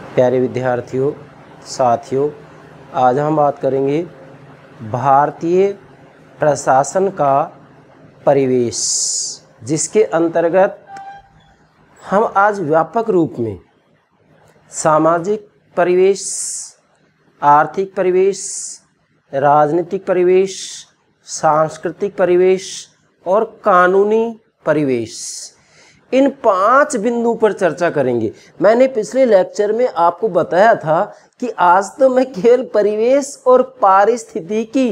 प्यारे विद्यार्थियों, साथियों, आज हम बात करेंगे भारतीय प्रशासन का परिवेश, जिसके अंतर्गत हम आज व्यापक रूप में सामाजिक परिवेश, आर्थिक परिवेश, राजनीतिक परिवेश, सांस्कृतिक परिवेश और कानूनी परिवेश, इन 5 बिंदु पर चर्चा करेंगे। मैंने पिछले लेक्चर में आपको बताया था कि आज तो मैं केवल परिवेश और पारिस्थितिकी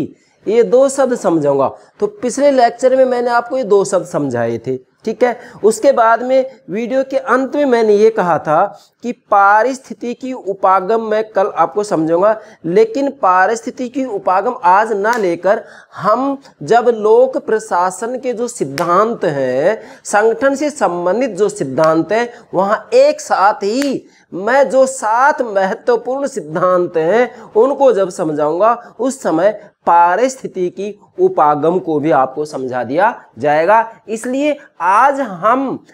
ये 2 शब्द समझाऊंगा। तो पिछले लेक्चर में मैंने आपको ये 2 शब्द समझाए थे, ठीक है। उसके बाद में वीडियो के अंत में मैंने ये कहा था कि पारिस्थितिकी उपागम मैं कल आपको समझाऊंगा, लेकिन पारिस्थितिकी उपागम आज ना लेकर हम जब लोक प्रशासन के जो सिद्धांत हैं, संगठन से संबंधित जो सिद्धांत हैं, वहां एक साथ ही मैं जो 7 महत्वपूर्ण सिद्धांत हैं उनको जब समझाऊंगा, उस समय पारिस्थितिकी उपागम को भी आपको समझा दिया जाएगा। इसलिए आज हम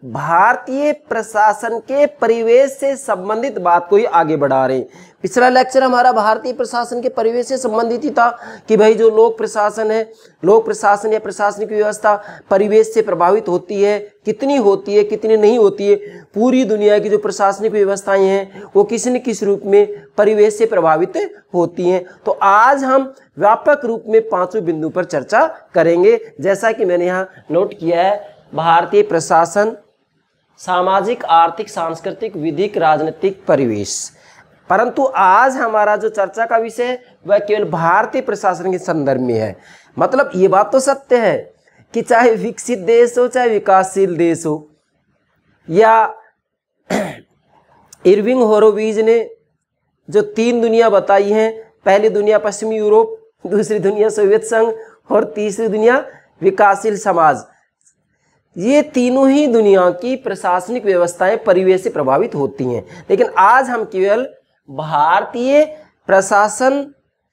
भारतीय प्रशासन के परिवेश से संबंधित बात को ही आगे बढ़ा रहे हैं। पिछला लेक्चर हमारा भारतीय प्रशासन के परिवेश से संबंधित ही था कि भाई जो लोक प्रशासन है, लोक प्रशासन या प्रशासनिक व्यवस्था परिवेश से प्रभावित होती है, कितनी होती है, कितनी नहीं होती है। पूरी दुनिया की जो प्रशासनिक व्यवस्थाएं हैं वो किसी न किसी रूप में परिवेश से प्रभावित होती हैं। तो आज हम व्यापक रूप में 5 बिंदु पर चर्चा करेंगे। जैसा कि मैंने यहाँ नोट किया है, भारतीय प्रशासन, सामाजिक, आर्थिक, सांस्कृतिक, विधिक, राजनीतिक परिवेश। परंतु आज हमारा जो चर्चा का विषय है वह केवल भारतीय प्रशासन के संदर्भ में है। मतलब ये बात तो सत्य है कि चाहे विकसित देश हो, चाहे विकासशील देश हो, या इरविंग होरोवीज ने जो 3 दुनिया बताई हैं, पहली दुनिया पश्चिमी यूरोप, दूसरी दुनिया सोवियत संघ और तीसरी दुनिया विकासशील समाज, ये तीनों ही दुनिया की प्रशासनिक व्यवस्थाएं परिवेश से प्रभावित होती हैं। लेकिन आज हम केवल भारतीय प्रशासन,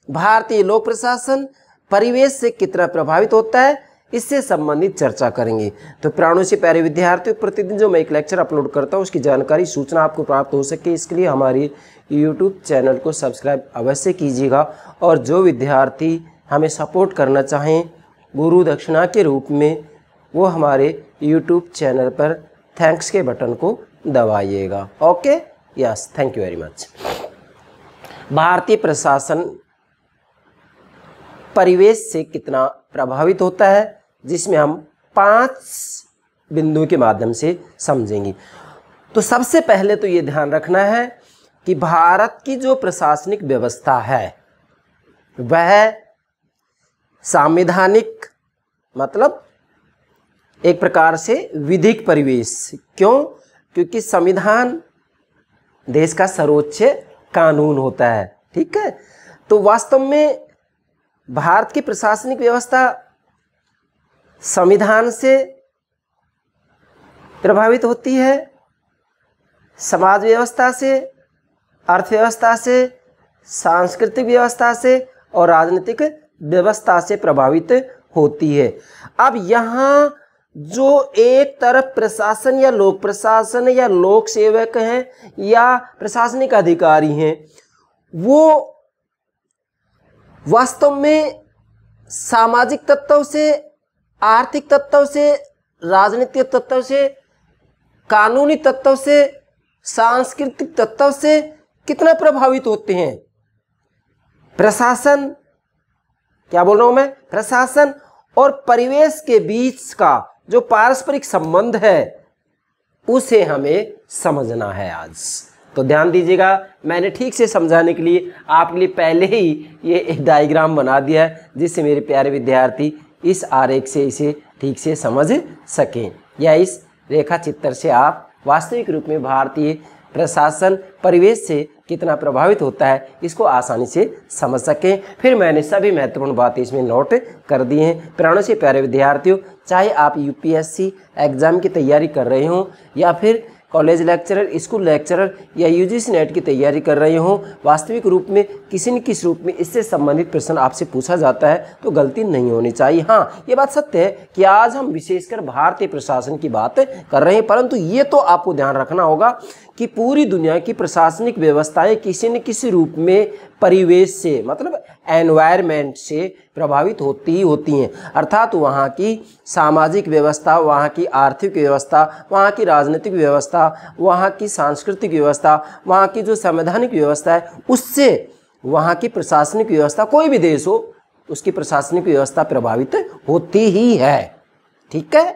भारतीय लोक प्रशासन परिवेश से कितना प्रभावित होता है, इससे संबंधित चर्चा करेंगे। तो प्राणों से प्यारे विद्यार्थियों, प्रतिदिन जो मैं एक लेक्चर अपलोड करता हूँ उसकी जानकारी, सूचना आपको प्राप्त हो सके, इसके लिए हमारी यूट्यूब चैनल को सब्सक्राइब अवश्य कीजिएगा। और जो विद्यार्थी हमें सपोर्ट करना चाहें गुरु दक्षिणा के रूप में, वो हमारे YouTube चैनल पर थैंक्स के बटन को दबाइएगा। Okay, yes, thank you very much. भारतीय प्रशासन परिवेश से कितना प्रभावित होता है, जिसमें हम 5 बिंदुओं के माध्यम से समझेंगे। तो सबसे पहले तो ये ध्यान रखना है कि भारत की जो प्रशासनिक व्यवस्था है वह संवैधानिक, मतलब एक प्रकार से विधिक परिवेश। क्यों? क्योंकि संविधान देश का सर्वोच्च कानून होता है, ठीक है। तो वास्तव में भारत की प्रशासनिक व्यवस्था संविधान से प्रभावित होती है, समाज व्यवस्था से, अर्थव्यवस्था से, सांस्कृतिक व्यवस्था से और राजनीतिक व्यवस्था से प्रभावित होती है। अब यहाँ जो एक तरफ प्रशासन या लोक प्रशासन या लोक सेवक हैं या प्रशासनिक अधिकारी हैं, वो वास्तव में सामाजिक तत्वों से, आर्थिक तत्वों से, राजनीतिक तत्वों से, कानूनी तत्वों से, सांस्कृतिक तत्वों से कितना प्रभावित होते हैं। प्रशासन, क्या बोल रहा हूं मैं, प्रशासन और परिवेश के बीच का जो पारस्परिक संबंध है उसे हमें समझना है आज। तो ध्यान दीजिएगा, मैंने ठीक से समझाने के लिए आपके लिए पहले ही ये एक डायग्राम बना दिया है, जिससे मेरे प्यारे विद्यार्थी इस आरेख से इसे ठीक से समझ सकें, या इस रेखा चित्र से आप वास्तविक रूप में भारतीय प्रशासन परिवेश से कितना प्रभावित होता है इसको आसानी से समझ सकें। फिर मैंने सभी महत्वपूर्ण बातें इसमें नोट कर दी हैं। प्राणों से प्यारे विद्यार्थियों, चाहे आप यूपीएससी एग्ज़ाम की तैयारी कर रहे हों या फिर कॉलेज लेक्चरर, स्कूल लेक्चरर या यूजीसी नेट की तैयारी कर रहे हों, वास्तविक रूप में किसी न किसी रूप में इससे संबंधित प्रश्न आपसे पूछा जाता है तो गलती नहीं होनी चाहिए। हाँ, ये बात सत्य है कि आज हम विशेषकर भारतीय प्रशासन की बात कर रहे हैं, परंतु ये तो आपको ध्यान रखना होगा कि पूरी दुनिया की प्रशासनिक व्यवस्थाएं किसी न किसी रूप में परिवेश से मतलब एनवायरनमेंट से प्रभावित होती ही होती हैं। अर्थात वहाँ की सामाजिक व्यवस्था, वहाँ की आर्थिक व्यवस्था, वहाँ की राजनीतिक व्यवस्था, वहाँ की सांस्कृतिक व्यवस्था, वहाँ की जो संवैधानिक व्यवस्था है, उससे वहाँ की प्रशासनिक व्यवस्था, कोई भी देश हो उसकी प्रशासनिक व्यवस्था प्रभावित होती ही है। ठीक है,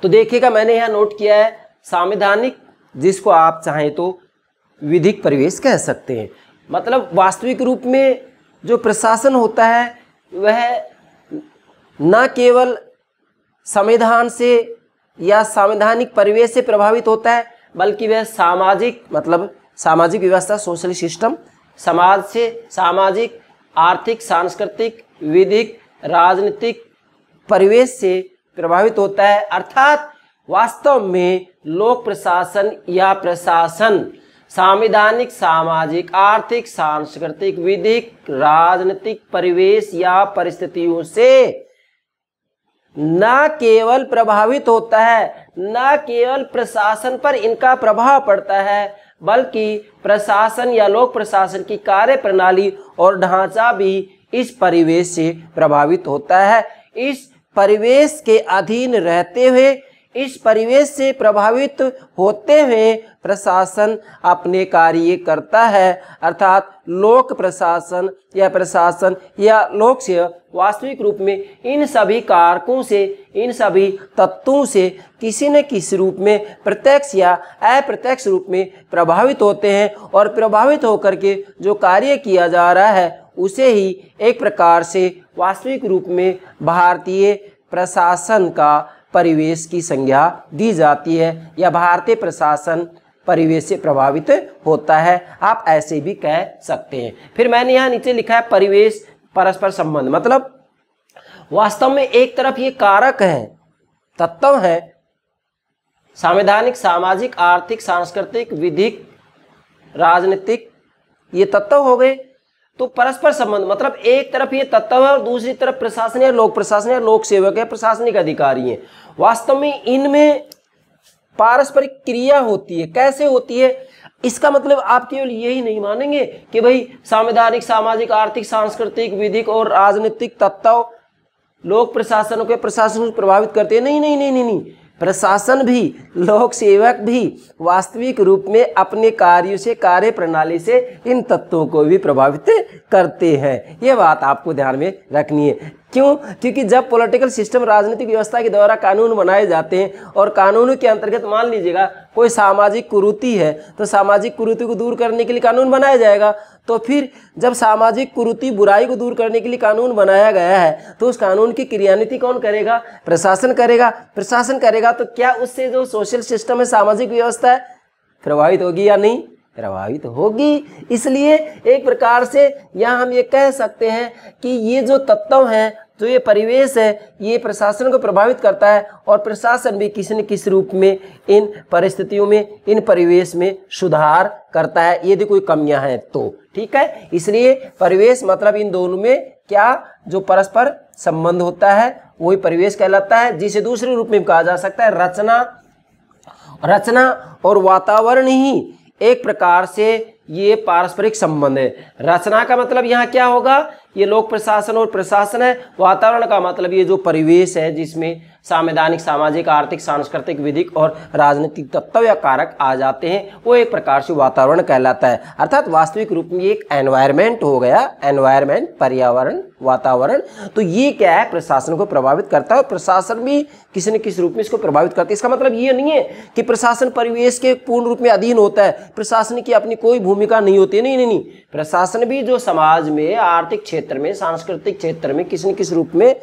तो देखिएगा मैंने यहाँ नोट किया है संवैधानिक, जिसको आप चाहें तो विधिक परिवेश कह सकते हैं। मतलब वास्तविक रूप में जो प्रशासन होता है वह न केवल संविधान से या संवैधानिक परिवेश से प्रभावित होता है, बल्कि वह सामाजिक मतलब सामाजिक व्यवस्था, सोशल सिस्टम, समाज से सामाजिक, आर्थिक, सांस्कृतिक, विधिक, राजनीतिक परिवेश से प्रभावित होता है। अर्थात वास्तव में लोक प्रशासन या प्रशासन संवैधानिक, सामाजिक, आर्थिक, सांस्कृतिक, विधिक, राजनीतिक परिवेश या परिस्थितियों से न केवल प्रभावित होता है, न केवल प्रशासन पर इनका प्रभाव पड़ता है, बल्कि प्रशासन या लोक प्रशासन की कार्य प्रणाली और ढांचा भी इस परिवेश से प्रभावित होता है। इस परिवेश के अधीन रहते हुए, इस परिवेश से प्रभावित होते हुए प्रशासन अपने कार्य करता है। अर्थात लोक प्रशासन या प्रशासन या लोक से वास्तविक रूप में इन सभी कारकों से, इन सभी तत्वों से किसी न किसी रूप में प्रत्यक्ष या अप्रत्यक्ष रूप में प्रभावित होते हैं और प्रभावित होकर के जो कार्य किया जा रहा है उसे ही एक प्रकार से वास्तविक रूप में भारतीय प्रशासन का परिवेश की संज्ञा दी जाती है या भारतीय प्रशासन परिवेश से प्रभावित होता है, आप ऐसे भी कह सकते हैं। फिर मैंने यहाँ नीचे लिखा है परिवेश परस्पर संबंध। मतलब वास्तव में एक तरफ ये कारक है, तत्व है, संवैधानिक, सामाजिक, आर्थिक, सांस्कृतिक, विधिक, राजनीतिक, ये तत्व हो गए। तो परस्पर संबंध मतलब एक तरफ ये तत्व है और दूसरी तरफ प्रशासन या लोक प्रशासन या लोक सेवक या प्रशासनिक अधिकारी हैं। वास्तव में इनमें पारस्परिक क्रिया होती है। कैसे होती है? इसका मतलब आप केवल यही नहीं मानेंगे कि भाई संवैधानिक, सामाजिक, आर्थिक, सांस्कृतिक, विधिक और राजनीतिक तत्व लोक प्रशासन के प्रशासन को प्रभावित करते हैं। नहीं नहीं नहीं नहीं नहीं, प्रशासन भी, लोक सेवक भी वास्तविक रूप में अपने कार्यों से, कार्य प्रणाली से इन तत्वों को भी प्रभावित करते हैं। ये बात आपको ध्यान में रखनी है। क्यों? क्योंकि जब पॉलिटिकल सिस्टम, राजनीतिक व्यवस्था के द्वारा कानून बनाए जाते हैं और कानूनों के अंतर्गत मान लीजिएगा कोई सामाजिक कुरीति है तो सामाजिक कुरीति को दूर करने के लिए कानून बनाया जाएगा। तो फिर जब सामाजिक कुरीति, बुराई को दूर करने के लिए कानून बनाया गया है तो उस कानून की क्रियान्विति कौन करेगा? प्रशासन करेगा। प्रशासन करेगा तो क्या उससे जो सोशल सिस्टम है, सामाजिक व्यवस्था है, प्रभावित होगी या नहीं? प्रभावित होगी। इसलिए एक प्रकार से यहाँ हम ये कह सकते हैं कि ये जो तत्व हैं, जो ये परिवेश है, ये प्रशासन को प्रभावित करता है और प्रशासन भी किसी न किसी रूप में इन परिस्थितियों में, इन परिवेश में सुधार करता है यदि कोई कमियां हैं तो। ठीक है, इसलिए परिवेश मतलब इन दोनों में क्या जो परस्पर संबंध होता है वही परिवेश कहलाता है, जिसे दूसरे रूप में कहा जा सकता है रचना। रचना और वातावरण ही एक प्रकार से ये पारस्परिक संबंध है। रचना का मतलब यहाँ क्या होगा? ये लोक प्रशासन और प्रशासन है। वातावरण का मतलब ये जो परिवेश है जिसमें संवैधानिक, सामाजिक, आर्थिक, सांस्कृतिक, विधिक और राजनीतिक तत्व या कारक आ जाते हैं, वो एक प्रकार से वातावरण कहलाता है। अर्थात वास्तविक रूप में एक एनवायरमेंट हो गया। एनवायरमेंट, पर्यावरण, वातावरण। तो ये क्या है? प्रशासन को प्रभावित करता है और प्रशासन भी किसी न किसी रूप में इसको प्रभावित करता है। इसका मतलब ये नहीं है कि प्रशासन परिवेश के पूर्ण रूप में अधीन होता है, प्रशासन की अपनी कोई भूमिका नहीं होती है। नहीं नहीं नहीं, प्रशासन भी जो समाज में, आर्थिक क्षेत्र में, सांस्कृतिक क्षेत्र में किसी न किसी रूप में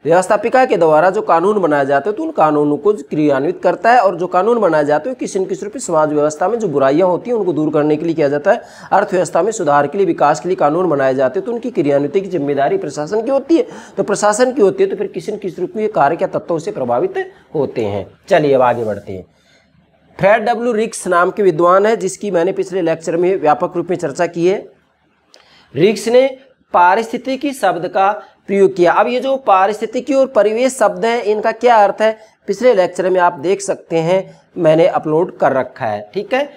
व्यवस्थापिका के द्वारा जो कानून बनाए जाते हैं तो उन कानूनों को क्रियान्वित करता है। और जो कानून बनाए जाते हैं किसी न किसी रूप में समाज व्यवस्था में जो बुराइयां होती हैं उनको दूर करने के लिए किया जाता है। अर्थव्यवस्था में सुधार के लिए, विकास के लिए कानून बनाए जाते हैं तो उनकी क्रियान्विति की जिम्मेदारी प्रशासन की होती है। तो प्रशासन की होती है तो फिर किसी न किसी रूप में ये कार्य या तत्वों से प्रभावित होते हैं। चलिए अब आगे बढ़ते हैं। फ्रेड डब्ल्यू रिक्स नाम के विद्वान है जिसकी मैंने पिछले लेक्चर में व्यापक रूप में चर्चा की है। रिक्स ने पारिस्थितिकी शब्द का प्रयोग किया। अब ये जो पारिस्थितिकी और परिवेश शब्द है, इनका क्या अर्थ है, पिछले लेक्चर में आप देख सकते हैं, मैंने अपलोड कर रखा है। ठीक है,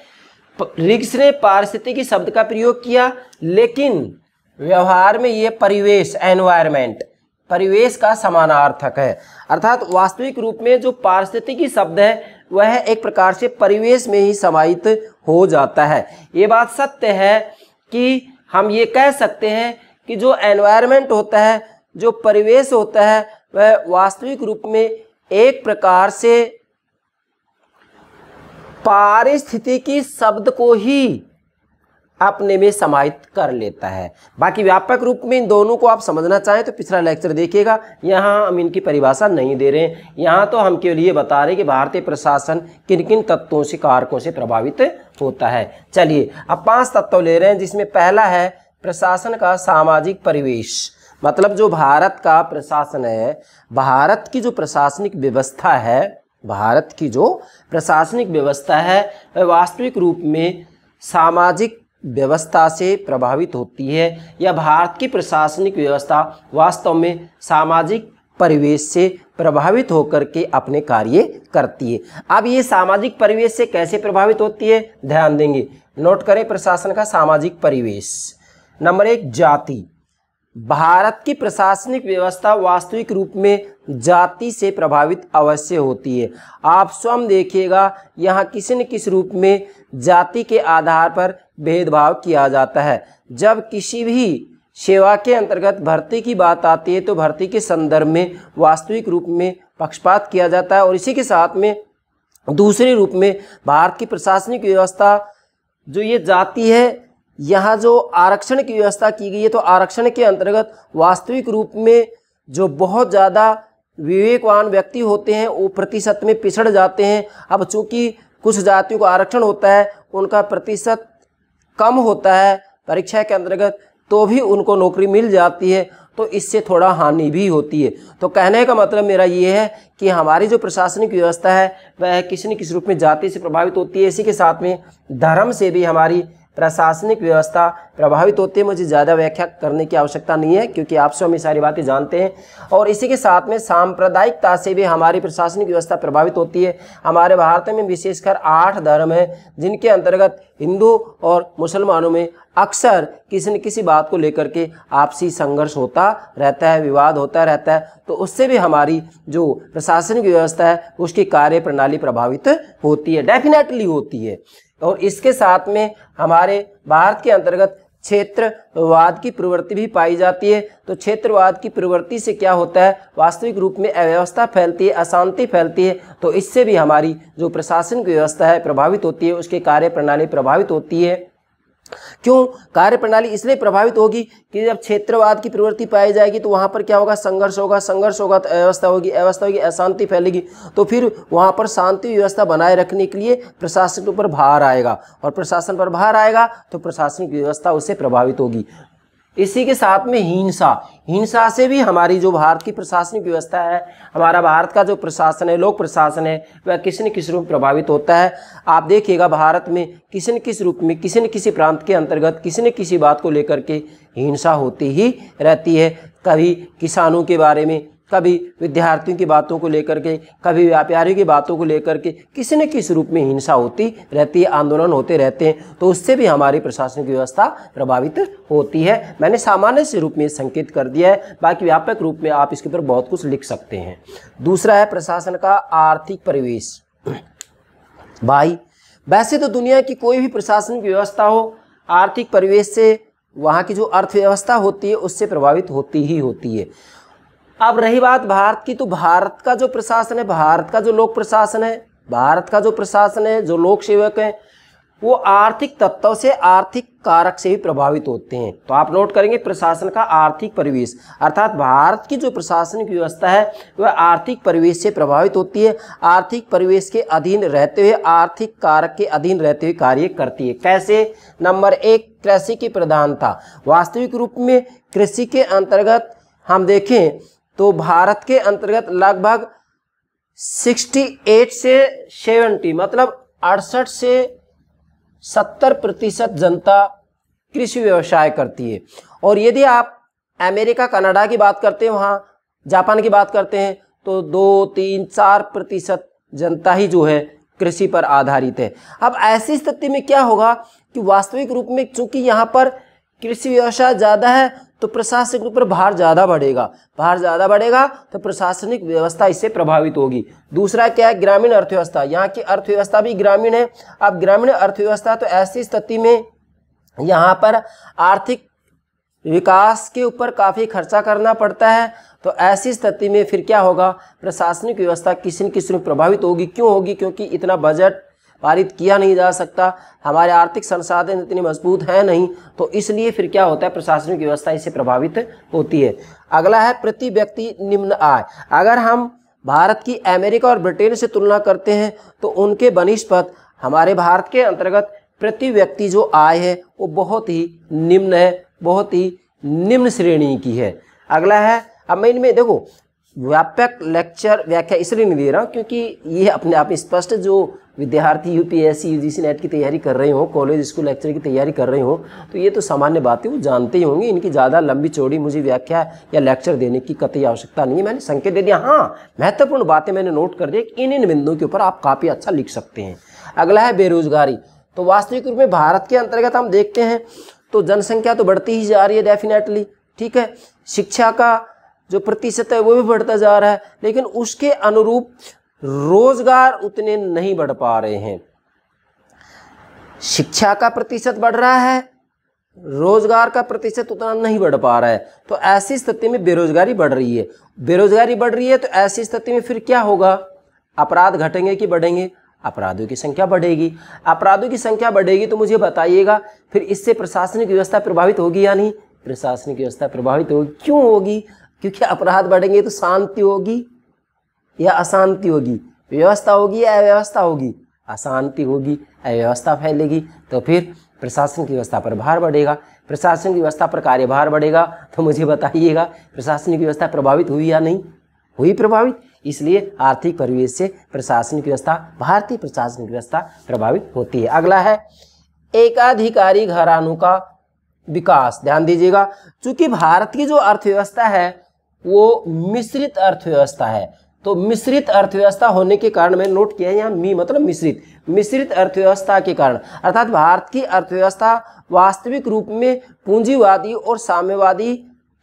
रिग्स ने पारिस्थितिकी शब्द का प्रयोग किया, लेकिन व्यवहार में ये परिवेश, एनवायरमेंट, परिवेश का समानार्थक है। अर्थात वास्तविक रूप में जो पारिस्थितिकी शब्द है वह एक प्रकार से परिवेश में ही समाहित हो जाता है। ये बात सत्य है कि हम ये कह सकते हैं कि जो एनवायरमेंट होता है, जो परिवेश होता है, वह वास्तविक रूप में एक प्रकार से पारिस्थितिकी शब्द को ही अपने में समाहित कर लेता है। बाकी व्यापक रूप में इन दोनों को आप समझना चाहें तो पिछला लेक्चर देखिएगा, यहाँ हम इनकी परिभाषा नहीं दे रहे हैं। यहाँ तो हम केवल ये बता रहे हैं कि भारतीय प्रशासन किन किन तत्वों से, कारकों से प्रभावित होता है। चलिए अब 5 तत्व ले रहे हैं, जिसमें पहला है प्रशासन का सामाजिक परिवेश। मतलब जो भारत का प्रशासन है, भारत की जो प्रशासनिक व्यवस्था है, भारत की जो प्रशासनिक व्यवस्था है वह वास्तविक रूप में सामाजिक व्यवस्था से प्रभावित होती है, या भारत की प्रशासनिक व्यवस्था वास्तव में सामाजिक परिवेश से प्रभावित होकर के अपने कार्य करती है। अब ये सामाजिक परिवेश से कैसे प्रभावित होती है, ध्यान देंगे, नोट करें। प्रशासन का सामाजिक परिवेश, नंबर 1 जाति। भारत की प्रशासनिक व्यवस्था वास्तविक रूप में जाति से प्रभावित अवश्य होती है। आप स्वयं देखिएगा, यहाँ किसी न किसी रूप में जाति के आधार पर भेदभाव किया जाता है। जब किसी भी सेवा के अंतर्गत भर्ती की बात आती है तो भर्ती के संदर्भ में वास्तविक रूप में पक्षपात किया जाता है। और इसी के साथ में दूसरे रूप में भारत की प्रशासनिक व्यवस्था जो ये जाति है, यहाँ जो आरक्षण की व्यवस्था की गई है, तो आरक्षण के अंतर्गत वास्तविक रूप में जो बहुत ज़्यादा विवेकवान व्यक्ति होते हैं वो प्रतिशत में पिछड़ जाते हैं। अब चूंकि कुछ जातियों को आरक्षण होता है, उनका प्रतिशत कम होता है परीक्षा के अंतर्गत, तो भी उनको नौकरी मिल जाती है, तो इससे थोड़ा हानि भी होती है। तो कहने का मतलब मेरा ये है कि हमारी जो प्रशासनिक व्यवस्था है वह किसी न किसी रूप में जाति से प्रभावित होती है। इसी के साथ में धर्म से भी हमारी प्रशासनिक व्यवस्था प्रभावित होती है। मुझे ज़्यादा व्याख्या करने की आवश्यकता नहीं है, क्योंकि आप स्वयं ये सारी बातें जानते हैं। और इसी के साथ में सांप्रदायिकता से भी हमारी प्रशासनिक व्यवस्था प्रभावित होती है। हमारे भारत में विशेषकर 8 धर्म हैं, जिनके अंतर्गत हिंदू और मुसलमानों में अक्सर किसी न किसी बात को लेकर के आपसी संघर्ष होता रहता है, विवाद होता रहता है। तो उससे भी हमारी जो प्रशासनिक व्यवस्था है उसकी कार्य प्रणाली प्रभावित होती है, डेफिनेटली होती है। और इसके साथ में हमारे भारत के अंतर्गत क्षेत्रवाद की प्रवृत्ति भी पाई जाती है। तो क्षेत्रवाद की प्रवृत्ति से क्या होता है, वास्तविक रूप में अव्यवस्था फैलती है, अशांति फैलती है। तो इससे भी हमारी जो प्रशासनिक व्यवस्था है प्रभावित होती है, उसकी कार्य प्रणाली प्रभावित होती है। क्यों कार्य प्रणाली इसलिए प्रभावित होगी कि जब क्षेत्रवाद की प्रवृत्ति पाई जाएगी तो वहाँ पर क्या होगा, संघर्ष होगा, संघर्ष होगा तो अव्यवस्था होगी, अव्यवस्था होगी, अशांति फैलेगी। तो फिर वहाँ पर शांति व्यवस्था बनाए रखने के लिए प्रशासन पर भार आएगा, और प्रशासन पर भार आएगा तो प्रशासनिक व्यवस्था उससे प्रभावित होगी। इसी के साथ में हिंसा से भी हमारी जो भारत की प्रशासनिक व्यवस्था है, हमारा भारत का जो प्रशासन है, लोक प्रशासन है, वह किसी न किसी रूप में प्रभावित होता है। आप देखिएगा भारत में किसी न किसी रूप में, किसी न किसी प्रांत के अंतर्गत किसी न किसी बात को लेकर के हिंसा होती ही रहती है। कभी किसानों के बारे में, कभी विद्यार्थियों की बातों को लेकर के, कभी व्यापारियों की बातों को लेकर के किसी न किसी रूप में हिंसा होती रहती है, आंदोलन होते रहते हैं। तो उससे भी हमारी प्रशासनिक व्यवस्था प्रभावित होती है। मैंने सामान्य से रूप में संकेत कर दिया है, बाकी व्यापक रूप में आप इसके ऊपर बहुत कुछ लिख सकते हैं। दूसरा है प्रशासन का आर्थिक परिवेश। भाई वैसे तो दुनिया की कोई भी प्रशासनिक व्यवस्था हो, आर्थिक परिवेश से, वहाँ की जो अर्थव्यवस्था होती है उससे प्रभावित होती ही होती है। अब रही बात भारत की, तो भारत का जो प्रशासन है, भारत का जो लोक प्रशासन है, भारत का जो प्रशासन है, जो लोक सेवक हैं, वो आर्थिक तत्वों से, आर्थिक कारक से ही प्रभावित होते हैं। तो आप नोट करेंगे प्रशासन का आर्थिक परिवेश, अर्थात भारत की जो प्रशासनिक व्यवस्था है वह आर्थिक परिवेश से प्रभावित होती है। आर्थिक परिवेश के अधीन रहते हुए, आर्थिक कारक के अधीन रहते हुए कार्य करती है। कैसे? नंबर 1 कृषि की प्रधानता। वास्तविक रूप में कृषि के अंतर्गत हम देखें तो भारत के अंतर्गत लगभग 68 से 70 मतलब 68 से 70% जनता कृषि व्यवसाय करती है। और यदि आप अमेरिका कनाडा की बात करते हैं, वहाँ जापान की बात करते हैं, तो 2-3-4% जनता ही जो है कृषि पर आधारित है। अब ऐसी स्थिति में क्या होगा कि वास्तविक रूप में चूंकि यहाँ पर कृषि व्यवसाय ज़्यादा है तो प्रशासनिक रूप पर भार ज़्यादा बढ़ेगा, भार ज़्यादा बढ़ेगा तो प्रशासनिक व्यवस्था इससे प्रभावित होगी। दूसरा क्या है, ग्रामीण अर्थव्यवस्था, यहाँ की अर्थव्यवस्था भी ग्रामीण है। अब ग्रामीण अर्थव्यवस्था, तो ऐसी स्थिति में यहाँ पर आर्थिक विकास के ऊपर काफ़ी खर्चा करना पड़ता है, तो ऐसी स्थिति में फिर क्या होगा, प्रशासनिक व्यवस्था किसी न किसी में प्रभावित होगी। क्यों होगी, क्योंकि इतना बजट पारित किया नहीं जा सकता, हमारे आर्थिक संसाधन इतने मजबूत हैं नहीं, तो इसलिए फिर क्या होता है, प्रशासनिक व्यवस्था इससे प्रभावित होती है। अगला है प्रति व्यक्ति निम्न आय। अगर हम भारत की अमेरिका और ब्रिटेन से तुलना करते हैं तो उनके बनिस्पत हमारे भारत के अंतर्गत प्रति व्यक्ति जो आय है वो बहुत ही निम्न है, बहुत ही निम्न श्रेणी की है। अगला है, अब मैं इनमें देखो व्यापक लेक्चर व्याख्या इसलिए नहीं दे रहा हूँ क्योंकि ये अपने आप स्पष्ट, जो विद्यार्थी यूपीएससी यूजीसी नेट की तैयारी कर रहे हो, कॉलेज स्कूल लेक्चर की तैयारी कर रहे हो, तो ये तो सामान्य बातें वो जानते ही होंगे, इनकी ज़्यादा लंबी चौड़ी मुझे व्याख्या या लेक्चर देने की कतई आवश्यकता नहीं है। मैंने संकेत दे दिया, हाँ महत्वपूर्ण बातें मैंने नोट कर दी, इन बिंदुओं के ऊपर आप काफ़ी अच्छा लिख सकते हैं। अगला है बेरोजगारी। तो वास्तविक रूप में भारत के अंतर्गत हम देखते हैं तो जनसंख्या तो बढ़ती ही जा रही है डेफिनेटली, ठीक है, शिक्षा का जो प्रतिशत है वो भी बढ़ता जा रहा है, लेकिन उसके अनुरूप रोजगार उतने नहीं बढ़ पा रहे हैं। शिक्षा का प्रतिशत बढ़ रहा है, रोजगार का प्रतिशत उतना नहीं बढ़ पा रहा है, तो ऐसी स्थिति में बेरोजगारी बढ़ रही है। बेरोजगारी बढ़ रही है तो ऐसी स्थिति में फिर क्या होगा, अपराध घटेंगे कि बढ़ेंगे, अपराधों की संख्या बढ़ेगी। अपराधों की संख्या बढ़ेगी तो मुझे बताइएगा फिर इससे प्रशासनिक व्यवस्था प्रभावित होगी या नहीं, प्रशासनिक व्यवस्था प्रभावित होगी। क्यों होगी, क्योंकि अपराध बढ़ेंगे तो शांति होगी या अशांति होगी, व्यवस्था होगी या अव्यवस्था होगी, अशांति होगी, अव्यवस्था फैलेगी, तो फिर प्रशासन की व्यवस्था पर भार बढ़ेगा, प्रशासन की व्यवस्था पर कार्यभार बढ़ेगा। तो मुझे बताइएगा प्रशासनिक व्यवस्था प्रभावित हुई या नहीं हुई, प्रभावित। इसलिए आर्थिक परिवेश से प्रशासनिक व्यवस्था, भारतीय प्रशासनिक व्यवस्था प्रभावित होती है। अगला है एकाधिकारी घरानों का विकास। ध्यान दीजिएगा, चूंकि भारत की जो अर्थव्यवस्था है वो मिश्रित अर्थव्यवस्था है, तो मिश्रित अर्थव्यवस्था होने के कारण मैं नोट किया है यहाँ मी मतलब मिश्रित, मिश्रित अर्थव्यवस्था के कारण, अर्थात भारत की अर्थव्यवस्था वास्तविक रूप में पूंजीवादी और साम्यवादी,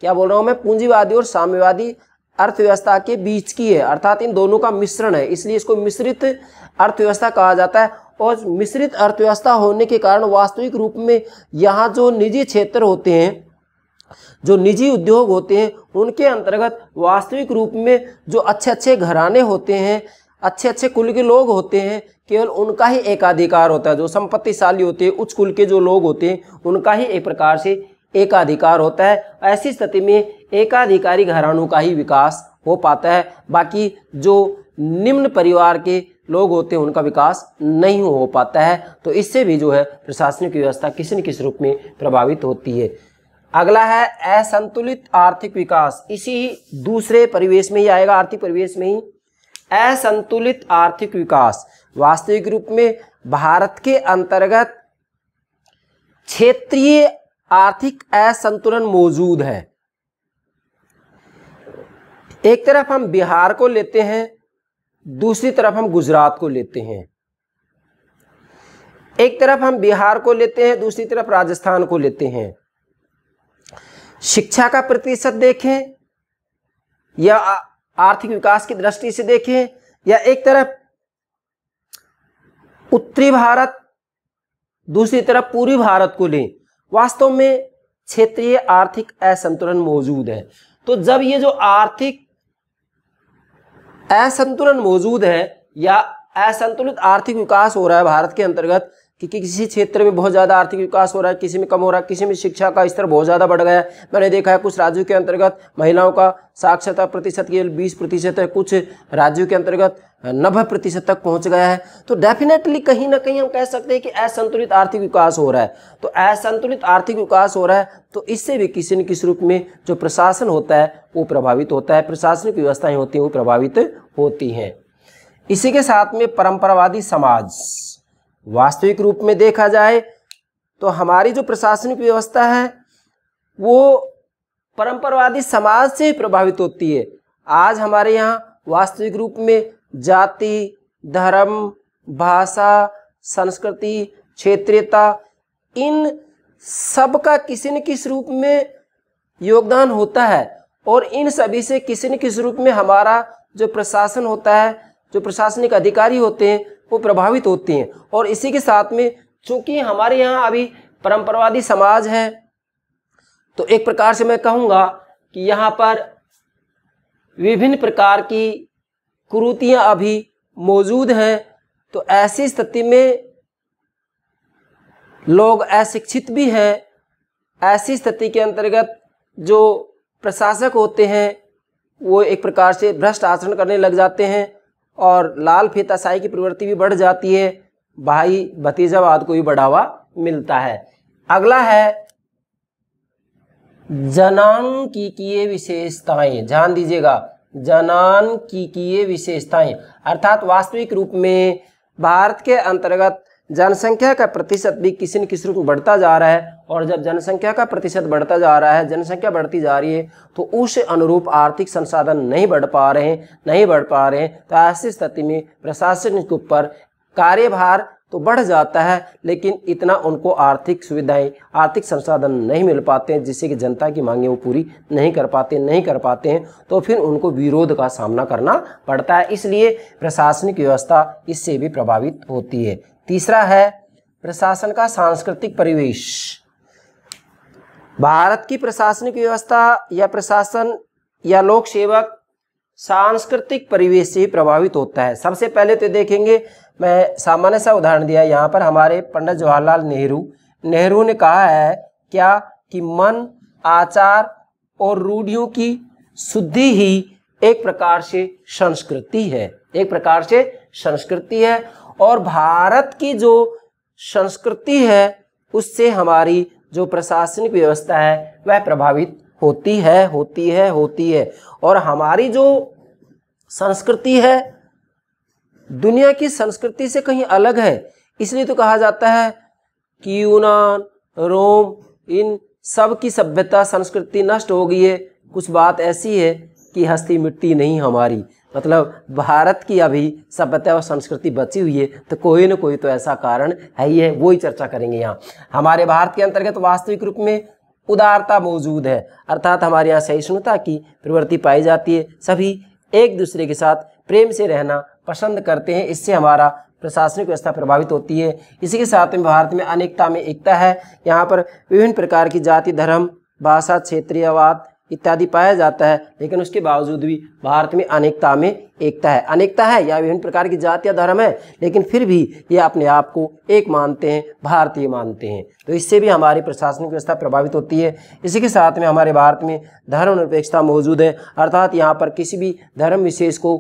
क्या बोल रहा हूँ मैं, पूंजीवादी और साम्यवादी अर्थव्यवस्था के बीच की है, अर्थात इन दोनों का मिश्रण है, इसलिए इसको मिश्रित अर्थव्यवस्था कहा जाता है। और मिश्रित अर्थव्यवस्था होने के कारण वास्तविक रूप में यहाँ जो निजी क्षेत्र होते हैं, जो निजी उद्योग होते हैं, उनके अंतर्गत वास्तविक रूप में जो अच्छे अच्छे घराने होते हैं, अच्छे अच्छे कुल के लोग होते हैं, केवल उनका ही एकाधिकार होता है। जो संपत्तिशाली होते हैं, उच्च कुल के जो लोग होते हैं, उनका ही एक प्रकार से एकाधिकार होता है। ऐसी स्थिति में एकाधिकारी घरानों का ही विकास हो पाता है, बाकी जो निम्न परिवार के लोग होते हैं उनका विकास नहीं हो पाता है। तो इससे भी जो है प्रशासनिक व्यवस्था किसी न किसी रूप में प्रभावित होती है। अगला है असंतुलित आर्थिक विकास। इसी दूसरे परिवेश में ही आएगा, आर्थिक परिवेश में ही। असंतुलित आर्थिक विकास, वास्तविक रूप में भारत के अंतर्गत क्षेत्रीय आर्थिक असंतुलन मौजूद है। एक तरफ हम बिहार को लेते हैं, दूसरी तरफ हम गुजरात को लेते हैं। एक तरफ हम बिहार को लेते हैं, दूसरी तरफ राजस्थान को लेते हैं। शिक्षा का प्रतिशत देखें या आर्थिक विकास की दृष्टि से देखें, या एक तरफ उत्तरी भारत, दूसरी तरफ पूर्वी भारत को लें, वास्तव में क्षेत्रीय आर्थिक असंतुलन मौजूद है। तो जब ये जो आर्थिक असंतुलन मौजूद है या असंतुलित आर्थिक विकास हो रहा है भारत के अंतर्गत, कि किसी क्षेत्र में बहुत ज़्यादा आर्थिक विकास हो रहा है, किसी में कम हो रहा है, किसी में शिक्षा का स्तर बहुत ज़्यादा बढ़ गया है। मैंने देखा है कुछ राज्यों के अंतर्गत महिलाओं का साक्षरता प्रतिशत केवल 20% है, कुछ राज्यों के अंतर्गत 90% तक पहुंच गया है। तो डेफिनेटली कहीं ना कहीं हम कह सकते हैं कि असंतुलित आर्थिक विकास हो रहा है। तो असंतुलित आर्थिक विकास हो रहा है तो इससे भी किसी न किसी रूप में जो प्रशासन होता है वो प्रभावित होता है, प्रशासनिक व्यवस्थाएं होती हैं वो प्रभावित होती हैं। इसी के साथ में परंपरावादी समाज, वास्तविक रूप में देखा जाए तो हमारी जो प्रशासनिक व्यवस्था है वो परंपरावादी समाज से प्रभावित होती है। आज हमारे यहाँ वास्तविक रूप में जाति, धर्म, भाषा, संस्कृति, क्षेत्रीयता, इन सब का किसी न किसी रूप में योगदान होता है और इन सभी से किसी न किसी रूप में हमारा जो प्रशासन होता है, जो प्रशासनिक अधिकारी होते हैं, वो प्रभावित होते हैं। और इसी के साथ में चूंकि हमारे यहाँ अभी परंपरावादी समाज है, तो एक प्रकार से मैं कहूँगा कि यहाँ पर विभिन्न प्रकार की कुरीतियाँ अभी मौजूद हैं। तो ऐसी स्थिति में लोग अशिक्षित भी हैं। ऐसी स्थिति के अंतर्गत जो प्रशासक होते हैं वो एक प्रकार से भ्रष्ट आचरण करने लग जाते हैं और लाल फीताशाही की प्रवृत्ति भी बढ़ जाती है। भाई भतीजावाद को भी बढ़ावा मिलता है। अगला है जनांकीय विशेषताएं। ध्यान दीजिएगा, जनांकीय विशेषताएं अर्थात वास्तविक रूप में भारत के अंतर्गत जनसंख्या का प्रतिशत भी किसी न किसी रूप में बढ़ता जा रहा है। और जब जनसंख्या का प्रतिशत बढ़ता जा रहा है, जनसंख्या बढ़ती जा रही है, तो उस अनुरूप आर्थिक संसाधन नहीं बढ़ पा रहे हैं। तो ऐसी स्थिति में प्रशासन के ऊपर कार्यभार तो बढ़ जाता है, लेकिन इतना उनको आर्थिक सुविधाएं, आर्थिक संसाधन नहीं मिल पाते हैं, जिससे कि जनता की मांगें वो पूरी नहीं कर पाते हैं। तो फिर उनको विरोध का सामना करना पड़ता है। इसलिए प्रशासनिक व्यवस्था इससे भी प्रभावित होती है। तीसरा है प्रशासन का सांस्कृतिक परिवेश। भारत की प्रशासनिक व्यवस्था या प्रशासन या लोक सेवक सांस्कृतिक परिवेश से प्रभावित होता है। सबसे पहले तो देखेंगे, मैं सामान्य सा उदाहरण दिया यहाँ पर, हमारे पंडित जवाहरलाल नेहरू ने कहा है क्या कि मन, आचार और रूढ़ियों की शुद्धि ही एक प्रकार से संस्कृति है। और भारत की जो संस्कृति है उससे हमारी जो प्रशासनिक व्यवस्था है वह प्रभावित होती है। और हमारी जो संस्कृति है दुनिया की संस्कृति से कहीं अलग है। इसलिए तो कहा जाता है कि यूनान, रोम, इन सब की सभ्यता संस्कृति नष्ट हो गई है। कुछ बात ऐसी है कि हस्ती मिट्टी नहीं हमारी, मतलब भारत की अभी सभ्यता और संस्कृति बची हुई है। तो कोई न कोई तो ऐसा कारण है ही है, वो ही चर्चा करेंगे यहाँ। हमारे भारत के अंतर्गत वास्तविक रूप में उदारता मौजूद है, अर्थात हमारे यहाँ सहिष्णुता की प्रवृत्ति पाई जाती है। सभी एक दूसरे के साथ प्रेम से रहना पसंद करते हैं। इससे हमारा प्रशासनिक व्यवस्था प्रभावित होती है। इसी के साथ में भारत में अनेकता में एकता है। यहाँ पर विभिन्न प्रकार की जाति, धर्म, भाषा, क्षेत्रीयवाद इत्यादि पाया जाता है, लेकिन उसके बावजूद भी भारत में अनेकता में एकता है या विभिन्न प्रकार की जाति या धर्म है, लेकिन फिर भी ये अपने आप को एक मानते हैं, भारतीय मानते हैं। तो इससे भी हमारी प्रशासनिक व्यवस्था प्रभावित होती है। इसी के साथ में हमारे भारत में धर्मनिरपेक्षता मौजूद है, अर्थात यहाँ पर किसी भी धर्म विशेष को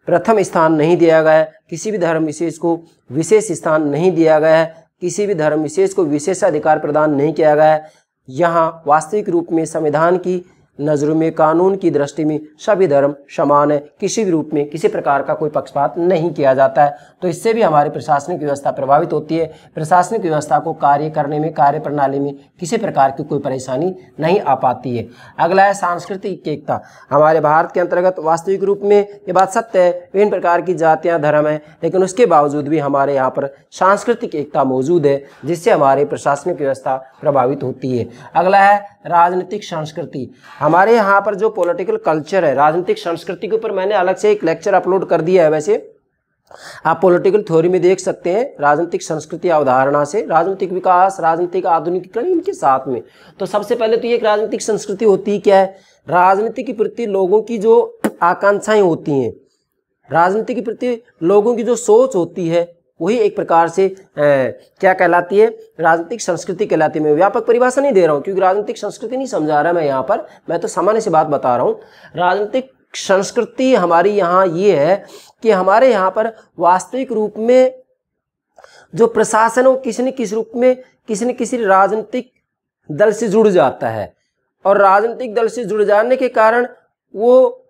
प्रथम स्थान नहीं दिया गया है, किसी भी धर्म विशेष को विशेष स्थान नहीं दिया गया है, किसी भी धर्म विशेष को विशेषाधिकार प्रदान नहीं किया गया है। यहाँ वास्तविक रूप में संविधान की नज़रों में, कानून की दृष्टि में सभी धर्म समान है। किसी भी रूप में किसी प्रकार का कोई पक्षपात नहीं किया जाता है। तो इससे भी हमारी प्रशासनिक व्यवस्था प्रभावित होती है। प्रशासनिक व्यवस्था को कार्य करने में, कार्य प्रणाली में किसी प्रकार की कोई परेशानी नहीं आ पाती है। अगला है सांस्कृतिक एकता। हमारे भारत के अंतर्गत वास्तविक रूप में ये बात सत्य है, विभिन्न प्रकार की जातियाँ, धर्म है, लेकिन उसके बावजूद भी हमारे यहाँ पर सांस्कृतिक एकता मौजूद है, जिससे हमारी प्रशासनिक व्यवस्था प्रभावित होती है। अगला है राजनीतिक संस्कृति। हमारे यहाँ पर जो पॉलिटिकल कल्चर है, राजनीतिक संस्कृति के ऊपर मैंने अलग से एक लेक्चर अपलोड कर दिया है। वैसे आप पॉलिटिकल थ्योरी में देख सकते हैं, राजनीतिक संस्कृति अवधारणा से राजनीतिक विकास, राजनीतिक आधुनिकीकरण, इनके साथ में। तो सबसे पहले तो ये एक राजनीतिक संस्कृति होती है क्या है, राजनीति के प्रति लोगों की जो आकांक्षाएं होती हैं, राजनीति के प्रति लोगों की जो सोच होती है, वही एक प्रकार से क्या कहलाती है, राजनीतिक संस्कृति कहलाती है। मैं व्यापक परिभाषा नहीं दे रहा हूँ, क्योंकि राजनीतिक संस्कृति नहीं समझा रहा मैं यहाँ पर, मैं तो सामान्य सी बात बता रहा हूँ। राजनीतिक संस्कृति हमारी यहाँ ये है कि हमारे यहाँ पर वास्तविक रूप में जो प्रशासन हो किसी न किसी रूप में किसी न किसी राजनीतिक दल से जुड़ जाता है, और राजनीतिक दल से जुड़ जाने के कारण वो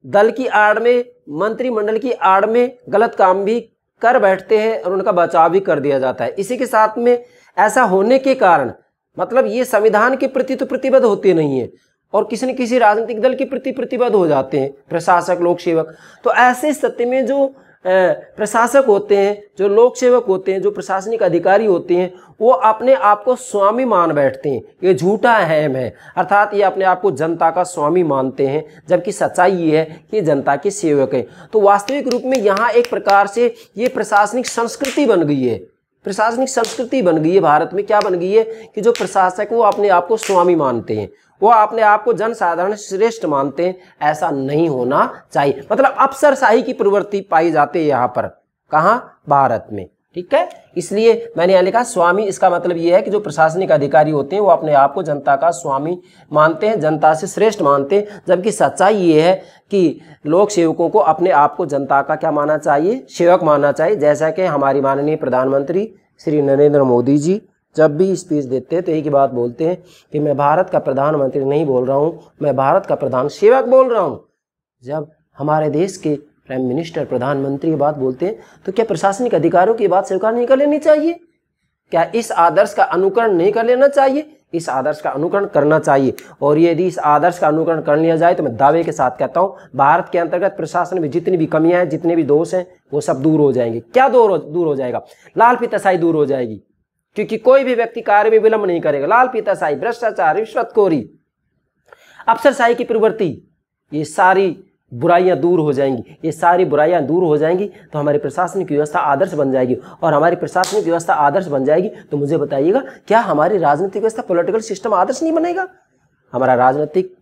दल की आड़ में, मंत्रिमंडल की आड़ में गलत काम भी कर बैठते हैं और उनका बचाव भी कर दिया जाता है। इसी के साथ में ऐसा होने के कारण मतलब ये संविधान के प्रति तो प्रतिबद्ध होते नहीं है, और किसी न किसी राजनीतिक दल के प्रति प्रतिबद्ध हो जाते हैं, प्रशासक, लोक सेवक। तो ऐसे स्थिति में जो प्रशासक होते हैं, जो लोक सेवक होते हैं, जो प्रशासनिक अधिकारी होते हैं, वो अपने आप को स्वामी मान बैठते हैं। ये झूठा हैम है, अर्थात ये अपने आप को जनता का स्वामी मानते हैं, जबकि सच्चाई ये है कि जनता के सेवक है। तो वास्तविक रूप में यहाँ एक प्रकार से ये प्रशासनिक संस्कृति बन गई है, प्रशासनिक संस्कृति बन गई है भारत में। क्या बन गई है कि जो प्रशासक वो अपने आप को स्वामी मानते हैं, वो अपने आप को जनसाधारण श्रेष्ठ मानते हैं। ऐसा नहीं होना चाहिए, मतलब अफसरशाही की प्रवृत्ति पाई जाती है यहाँ पर। कहाँ? भारत में। ठीक है, इसलिए मैंने यहाँ लिखा स्वामी। इसका मतलब ये है कि जो प्रशासनिक अधिकारी होते हैं वो अपने आप को जनता का स्वामी मानते हैं, जनता से श्रेष्ठ मानते हैं, जबकि सच्चाई ये है कि लोक सेवकों को अपने आप को जनता का क्या मानना चाहिए? सेवक मानना चाहिए। जैसा कि हमारी माननीय प्रधानमंत्री श्री नरेंद्र मोदी जी जब भी स्पीच देते हैं तो एक ही बात बोलते हैं कि मैं भारत का प्रधानमंत्री नहीं बोल रहा हूँ, मैं भारत का प्रधान सेवक बोल रहा हूँ। जब हमारे देश के प्राइम मिनिस्टर, प्रधानमंत्री ये बात बोलते हैं तो क्या प्रशासनिक अधिकारियों की बात स्वीकार नहीं कर लेनी चाहिए? क्या इस आदर्श का अनुकरण नहीं कर लेना चाहिए? इस आदर्श का अनुकरण करना चाहिए। और यदि इस आदर्श का अनुकरण कर लिया जाए तो मैं दावे के साथ कहता हूँ भारत के अंतर्गत प्रशासन में जितनी भी कमियां हैं, जितने भी दोष हैं, वो सब दूर हो जाएंगे। क्या दूर हो जाएगा? लाल फीताशाही दूर हो जाएगी, क्योंकि कोई भी व्यक्ति कार्य में विलंब नहीं करेगा। लाल फीताशाही, भ्रष्टाचार, रिश्वतखोरी, अफसरशाही की प्रवृत्ति, ये सारी बुराइयां दूर हो जाएंगी। ये सारी बुराइयां दूर हो जाएंगी तो हमारी प्रशासनिक व्यवस्था आदर्श बन जाएगी। और हमारी प्रशासनिक व्यवस्था आदर्श बन जाएगी तो मुझे बताइएगा, क्या हमारी राजनीतिक व्यवस्था, पॉलिटिकल सिस्टम आदर्श नहीं बनेगा? हमारा राजनीतिक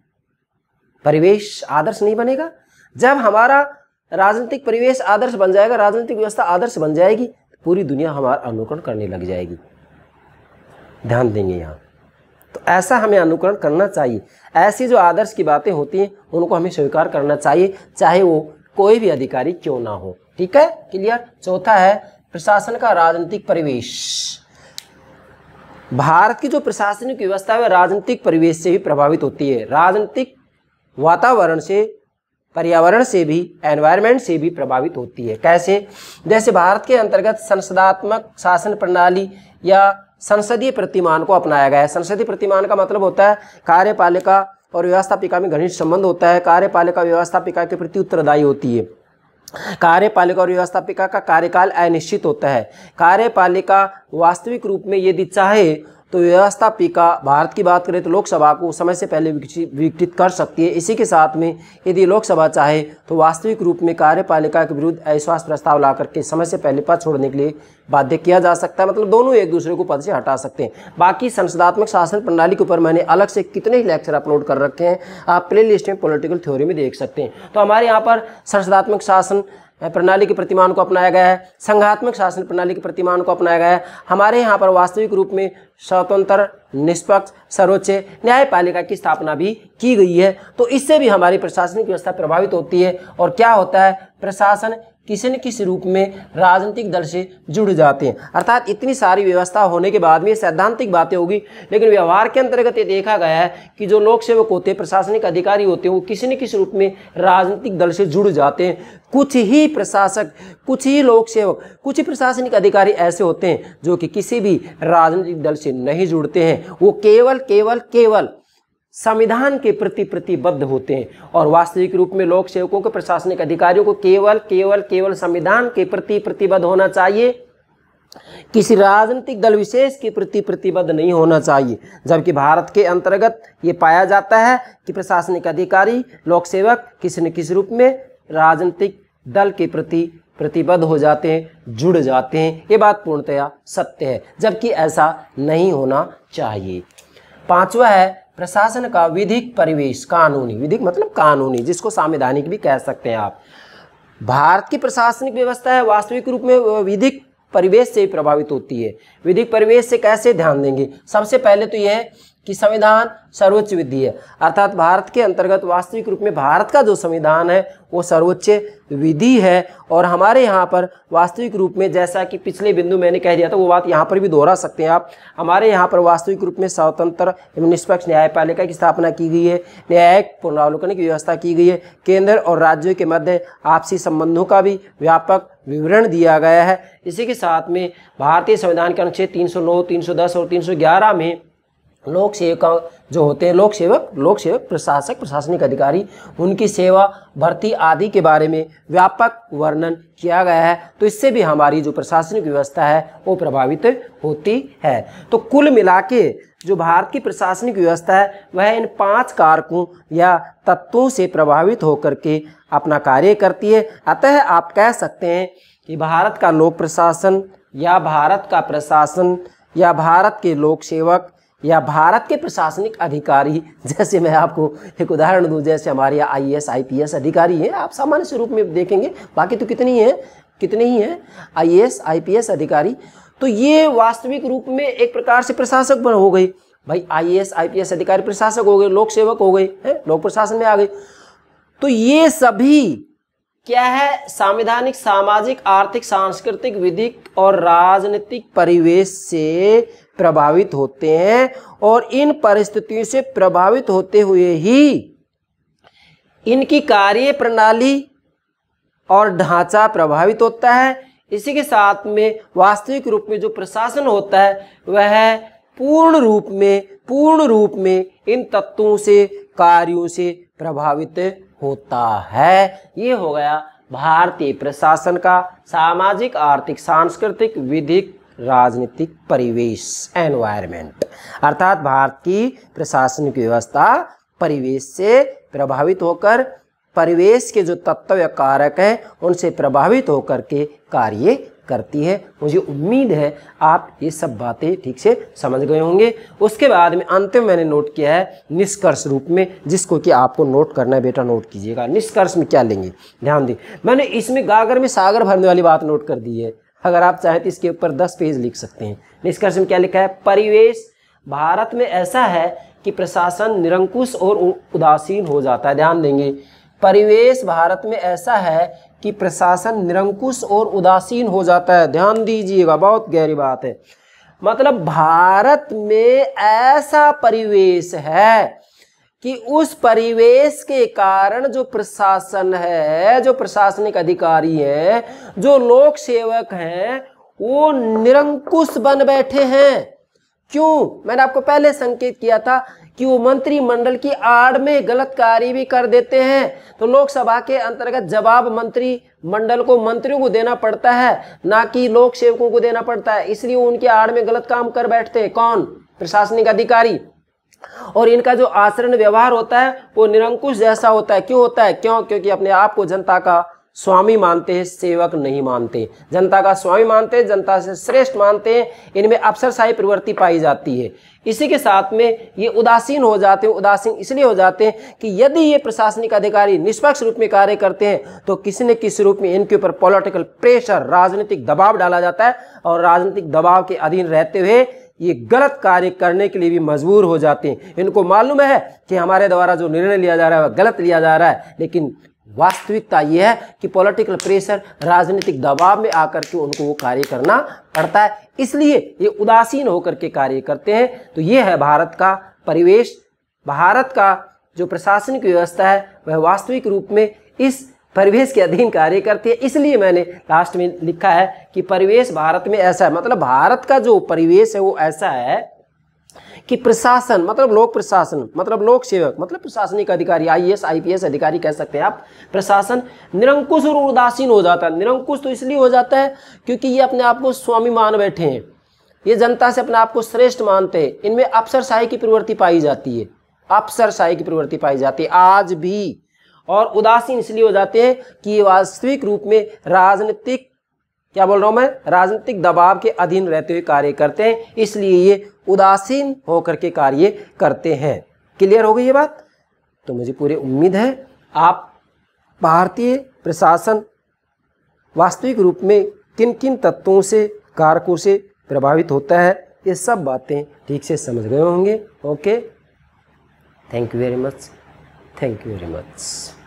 परिवेश आदर्श नहीं बनेगा? जब हमारा राजनीतिक परिवेश आदर्श बन जाएगा, राजनीतिक व्यवस्था आदर्श बन जाएगी, पूरी दुनिया हमारा अनुकरण करने लग जाएगी। ध्यान देंगे यहाँ। तो ऐसा हमें अनुकरण करना चाहिए। ऐसी जो आदर्श की बातें होती हैं उनको हमें स्वीकार करना चाहिए, चाहे वो कोई भी अधिकारी क्यों ना हो। ठीक है, क्लियर। चौथा है प्रशासन का राजनीतिक परिवेश। भारत की जो प्रशासनिक व्यवस्था है राजनीतिक परिवेश से भी प्रभावित होती है, राजनीतिक वातावरण से, पर्यावरण से भी, एनवायरनमेंट से भी प्रभावित होती है। कैसे? जैसे भारत के अंतर्गत संसदात्मक शासन प्रणाली या संसदीय प्रतिमान को अपनाया गया है। संसदीय प्रतिमान का मतलब होता है कार्यपालिका और व्यवस्थापिका में घनिष्ठ संबंध होता है। कार्यपालिका व्यवस्थापिका के प्रति उत्तरदायी होती है। कार्यपालिका और व्यवस्थापिका का कार्यकाल अनिश्चित होता है। कार्यपालिका वास्तविक रूप में यदि चाहे तो व्यवस्थापिका, भारत की बात करें तो लोकसभा को समय से पहले विघटित कर सकती है। इसी के साथ में यदि लोकसभा चाहे तो वास्तविक रूप में कार्यपालिका के विरुद्ध अविश्वास प्रस्ताव ला करके समय से पहले पद छोड़ने के लिए बाध्य किया जा सकता है। मतलब दोनों एक दूसरे को पद से हटा सकते हैं। बाकी संसदात्मक शासन प्रणाली के ऊपर मैंने अलग से कितने ही लेक्चर अपलोड कर रखे हैं, आप प्ले लिस्ट में पॉलिटिकल थ्योरी में देख सकते हैं। तो हमारे यहाँ पर संसदात्मक शासन प्रणाली के प्रतिमान को अपनाया गया है, संघात्मक शासन प्रणाली के प्रतिमान को अपनाया गया है। हमारे यहाँ पर वास्तविक रूप में स्वतंत्र, निष्पक्ष, सर्वोच्च न्यायपालिका की स्थापना भी की गई है। तो इससे भी हमारी प्रशासनिक व्यवस्था प्रभावित होती है। और क्या होता है, प्रशासन किसी न किसी रूप में राजनीतिक दल से जुड़ जाते हैं। अर्थात इतनी सारी व्यवस्था होने के बाद में ये सैद्धांतिक बातें होगी, लेकिन व्यवहार के अंतर्गत ये देखा गया है कि जो लोक सेवक होते हैं, प्रशासनिक अधिकारी होते हैं, वो किसी न किसी रूप में राजनीतिक दल से जुड़ जाते हैं। कुछ ही प्रशासक, कुछ ही लोक सेवक, कुछ ही प्रशासनिक अधिकारी ऐसे होते हैं जो कि किसी भी राजनीतिक दल से नहीं जुड़ते हैं। वो केवल संविधान के प्रति प्रतिबद्ध होते हैं। और वास्तविक रूप में लोक सेवकों के, प्रशासनिक अधिकारियों को केवल संविधान के प्रति प्रतिबद्ध होना चाहिए, किसी राजनीतिक दल विशेष के प्रति प्रतिबद्ध नहीं होना चाहिए। जबकि भारत के अंतर्गत ये पाया जाता है कि प्रशासनिक अधिकारी, लोक सेवक किसी न किसी रूप में राजनीतिक दल के प्रति प्रतिबद्ध हो जाते हैं, जुड़ जाते हैं। ये बात पूर्णतया सत्य है, जबकि ऐसा नहीं होना चाहिए। पांचवा है प्रशासन का विधिक परिवेश, कानूनी। विधिक मतलब कानूनी, जिसको संवैधानिक भी कह सकते हैं आप। भारत की प्रशासनिक व्यवस्था है वास्तविक रूप में विधिक परिवेश से प्रभावित होती है। विधिक परिवेश से कैसे? ध्यान देंगे। सबसे पहले तो यह है कि संविधान सर्वोच्च विधि है, अर्थात भारत के अंतर्गत वास्तविक रूप में भारत का जो संविधान है वो सर्वोच्च विधि है। और हमारे यहाँ पर वास्तविक रूप में, जैसा कि पिछले बिंदु मैंने कह दिया था, वो बात यहाँ पर भी दोहरा सकते हैं आप। हमारे यहाँ पर वास्तविक रूप में स्वतंत्र एवं निष्पक्ष न्यायपालिका की स्थापना की गई है, न्यायिक पुनरावलोकन की व्यवस्था की गई है, केंद्र और राज्यों के मध्य आपसी संबंधों का भी व्यापक विवरण दिया गया है। इसी के साथ में भारतीय संविधान के अनुच्छेद 309, 310 और 311 में लोक सेवक जो होते हैं, लोक सेवक, प्रशासक, प्रशासनिक अधिकारी, उनकी सेवा, भर्ती आदि के बारे में व्यापक वर्णन किया गया है। तो इससे भी हमारी जो प्रशासनिक व्यवस्था है वो प्रभावित होती है। तो कुल मिला के जो भारत की प्रशासनिक व्यवस्था है वह इन 5 कारकों या तत्वों से प्रभावित होकर के अपना कार्य करती है। अतः आप कह सकते हैं कि भारत का लोक प्रशासन या भारत का प्रशासन या भारत के लोक सेवक या भारत के प्रशासनिक अधिकारी, जैसे मैं आपको एक उदाहरण दूं, जैसे हमारे यहाँ IAS IPS अधिकारी हैं, आप सामान्य स्वरूप में देखेंगे, बाकी तो कितने ही हैं IAS IPS अधिकारी, तो ये वास्तविक रूप में एक प्रकार से प्रशासक हो गई। भाई IAS IPS अधिकारी प्रशासक हो गए, लोक सेवक हो गए, लोक प्रशासन में आ गए। तो ये सभी क्या है, संवैधानिक, सामाजिक, आर्थिक, सांस्कृतिक, विधिक और राजनीतिक परिवेश से प्रभावित होते हैं और इन परिस्थितियों से प्रभावित होते हुए ही इनकी कार्य प्रणाली और ढांचा प्रभावित होता है। इसी के साथ में वास्तविक रूप में जो प्रशासन होता है वह पूर्ण रूप में इन तत्वों से, कार्यों से प्रभावित होता है। ये हो गया भारतीय प्रशासन का सामाजिक, आर्थिक, सांस्कृतिक, विधिक, राजनीतिक परिवेश, एनवायरमेंट। अर्थात भारत की प्रशासनिक व्यवस्था परिवेश से प्रभावित होकर, परिवेश के जो तत्व या कारक हैं उनसे प्रभावित होकर के कार्य करती है। मुझे उम्मीद है आप ये सब बातें ठीक से समझ गए होंगे। उसके बाद में अंतिम मैंने नोट किया है निष्कर्ष रूप में, जिसको कि आपको नोट करना है, बेटा नोट कीजिएगा। निष्कर्ष में क्या लेंगे, ध्यान दें, मैंने इसमें गागर में सागर भरने वाली बात नोट कर दी है। अगर आप चाहें तो इसके ऊपर 10 पेज लिख सकते हैं। निष्कर्ष में क्या लिखा है, परिवेश भारत में ऐसा है कि प्रशासन निरंकुश और उदासीन हो जाता है। ध्यान देंगे, परिवेश भारत में ऐसा है कि प्रशासन निरंकुश और उदासीन हो जाता है। ध्यान दीजिएगा, बहुत गहरी बात है। मतलब भारत में ऐसा परिवेश है कि उस परिवेश के कारण जो प्रशासन है, जो प्रशासनिक अधिकारी हैं, जो लोक सेवक हैं, वो निरंकुश बन बैठे हैं। क्यों? मैंने आपको पहले संकेत किया था कि वो मंत्रिमंडल की आड़ में गलत कार्य भी कर देते हैं। तो लोकसभा के अंतर्गत जवाब मंत्रिमंडल को, मंत्रियों को देना पड़ता है, ना कि लोक सेवकों को देना पड़ता है। इसलिए उनके आड़ में गलत काम कर बैठते हैं। कौन? प्रशासनिक अधिकारी। और इनका जो आचरण व्यवहार होता है वो निरंकुश जैसा होता है। क्यों होता है? क्योंकि अपने आप को जनता का स्वामी मानते हैं, सेवक नहीं मानते। जनता का स्वामी मानते हैं, जनता से श्रेष्ठ मानते हैं। इनमें अफसरशाही प्रवृत्ति पाई जाती है। इसी के साथ में ये उदासीन हो जाते हैं। उदासीन इसलिए हो जाते हैं कि यदि ये प्रशासनिक अधिकारी निष्पक्ष रूप में कार्य करते हैं तो किसी न किसी रूप में इनके ऊपर पॉलिटिकल प्रेशर, राजनीतिक दबाव डाला जाता है और राजनीतिक दबाव के अधीन रहते हुए ये गलत कार्य करने के लिए भी मजबूर हो जाते हैं। इनको मालूम है कि हमारे द्वारा जो निर्णय लिया जा रहा है वह गलत लिया जा रहा है, लेकिन वास्तविकता यह है कि पॉलिटिकल प्रेशर, राजनीतिक दबाव में आकर के उनको वो कार्य करना पड़ता है। इसलिए ये उदासीन होकर के कार्य करते हैं। तो ये है भारत का परिवेश। भारत का जो प्रशासनिक व्यवस्था है वह वास्तविक रूप में इस परिवेश के अधीन कार्य करती है। इसलिए मैंने लास्ट में लिखा है कि परिवेश भारत में ऐसा है। मतलब भारत का जो परिवेश है वो ऐसा है कि प्रशासन मतलब लोक प्रशासन, मतलब लोक सेवक, मतलब प्रशासनिक अधिकारी, IAS IPS अधिकारी कह सकते हैं आप, प्रशासन निरंकुश और उदासीन हो जाता है। निरंकुश तो इसलिए हो जाता है क्योंकि ये अपने आप को स्वामी मान बैठे हैं। ये जनता से अपने आप को श्रेष्ठ मानते हैं। इनमें अफसरशाही की प्रवृत्ति पाई जाती है, अफसरशाही की प्रवृत्ति पाई जाती है आज भी। और उदासीन इसलिए हो जाते हैं कि ये वास्तविक रूप में राजनीतिक, क्या बोल रहा हूं मैं, राजनीतिक दबाव के अधीन रहते हुए कार्य करते हैं। इसलिए ये उदासीन होकर के कार्य करते हैं। क्लियर हो गई ये बात? तो मुझे पूरी उम्मीद है आप भारतीय प्रशासन वास्तविक रूप में किन किन तत्वों से, कारकों से प्रभावित होता है, ये सब बातें ठीक से समझ गए होंगे। Okay, thank you very much, thank you very much.